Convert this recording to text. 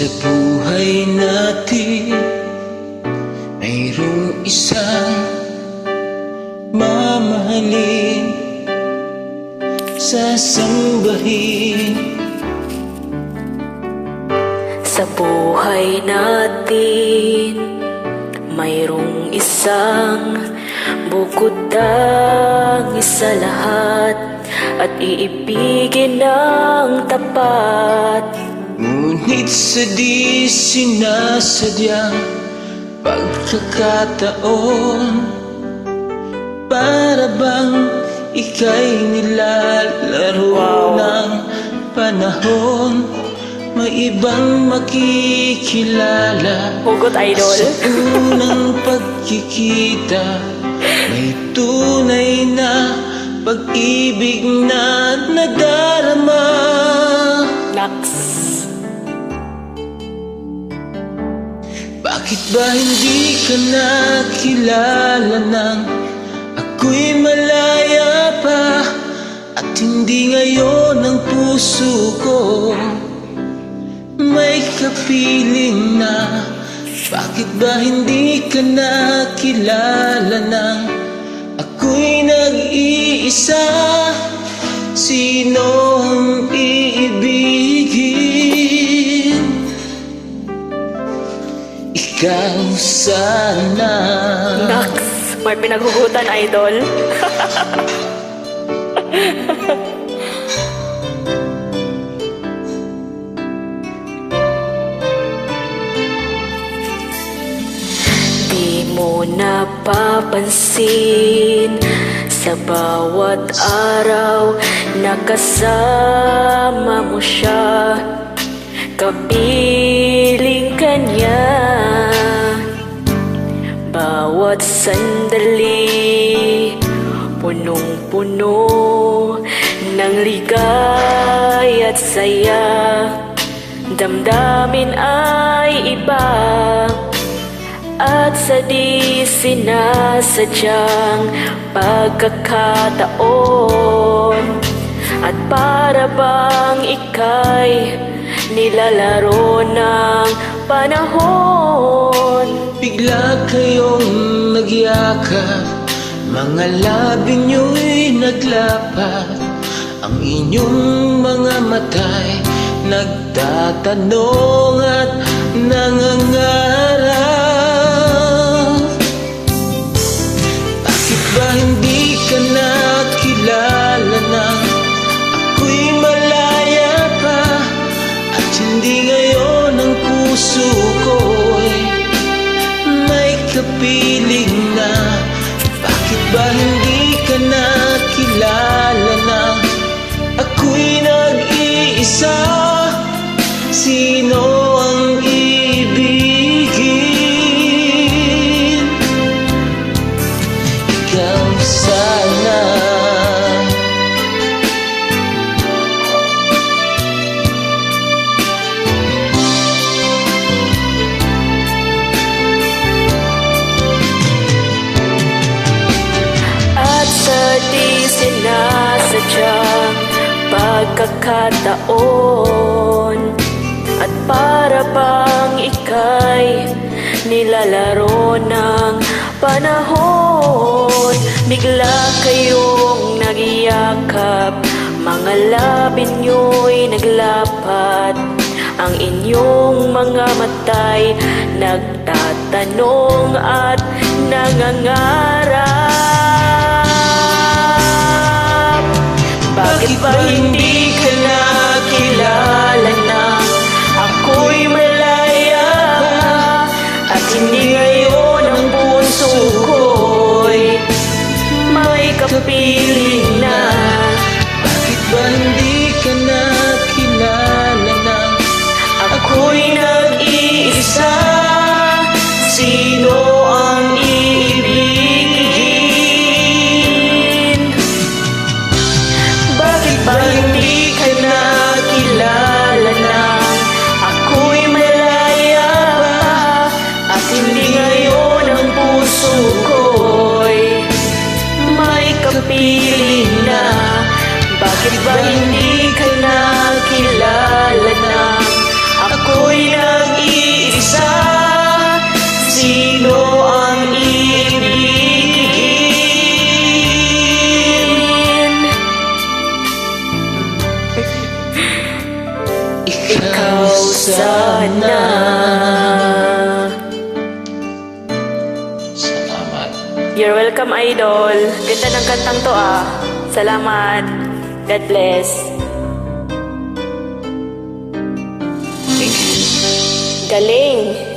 Sa buhay natin mayroong isang mamahalin, sasambahin. Sa buhay natin mayroong isang bukod tangis sa lahat at iibigin ng tapat. Ngunit sa di sinasadyang pagkakataon, para bang ika'y nilalaro ng panahon. May ibang makikilala Hugot Idol. sa unang pagkikita. May tunay na pag-ibig na nadarama. Nax. Bakit ba hindi ka nakilala nang ako'y malaya pa? At hindi ngayon ang puso ko may kapiling na. Bakit ba hindi ka nakilala nang ako'y nag-iisa? Sino ang iibigin? Ikaw sana. Nax. May pinaghugutan, Idol. Di mo napapansin sa bawat araw nakasama mo siya, kapiling ka niya. Bawat sandali punong-puno ng ligay at saya, damdamin ay iba. At sa di sinasadyang pagkakataon, at para bang ika'y nilalaro ng panahon. Bigla kayong nagyakap, mga labi nyo'y naglapat. Ang inyong mga mata'y nagtatanong at nangangarap. Bakit ba hindi ka nakilala nang ako'y malaya pa? At hindi ngayon ang puso ko'y may kapiling na. Bakit ba hindi ka nakilala nang ako'y nag-iisa? Sino ang iibigin? Ikaw sana. At sa di sinasadyang pagkakataon, at para bang ika'y nilalaro ng panahon, bigla kayong nagyakap, mga labi nyo'y naglapat. Ang inyong mga mata'y nagtatanong at nangangarap. Bakit ba hindi ka nakilala nang ako'y malaya pa? At hindi ngayon ang puso ko'y may kapiling na. Bakit ba hindi ka nakilala nang Ako'y nag-iisa? Sino ang iibigin? Bakit ba hindi ka nakilala nang ako'y malaya pa? At hindi ngayon ang puso ko'y may kapiling na. Bakit ba hindi ka nakilala nang ako'y nag-iisa. Sino ang iibigin? Ikaw sana. Salamat. You're welcome, Idol. Ganda ng kantang to ah. Salamat. God bless. Thank you. Galing.